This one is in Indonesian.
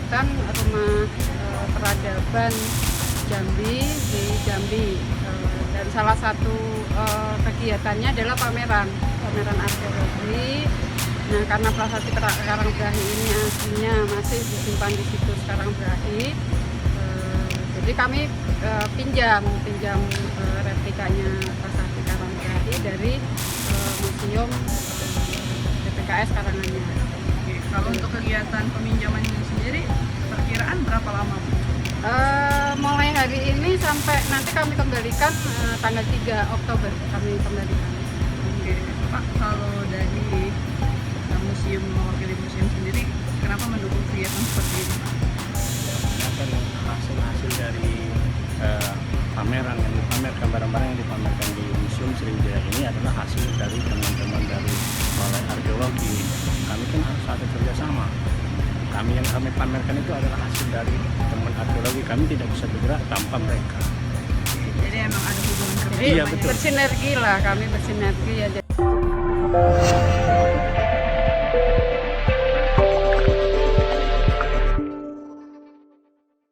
kegiatan rumah peradaban Jambi di Jambi. Dan salah satu kegiatannya adalah pameran arkeologi. Nah, karena prasasti Karangbrahi ini aslinya masih disimpan di situs Karangbrahi, jadi kami pinjam replikanya prasasti Karangbrahi dari Museum PPKS Karanganyar. Oke, kalau untuk kegiatan peminjaman sendiri, perkiraan berapa lama, Bu? Mulai hari ini sampai nanti kami kembalikan tanggal 3 Oktober kami kembalikan. Oke, Pak, kalau dari mewakili museum sendiri, kenapa mendukung kegiatan seperti ini, Pak? Akan hasil dari pameran yang dipamerkan, barang-barang yang dipamerkan di Museum Sriwijaya ini adalah hasil dari teman-teman dari Balai Arkeologi. Kami kan harus ada kerjasama. Yang kami pamerkan itu adalah hasil dari teman arkeologi. Kami tidak bisa bergerak tanpa mereka. Jadi emang ada hubungan kerja. Iya, betul. Bersinergi lah, kami bersinergi ya.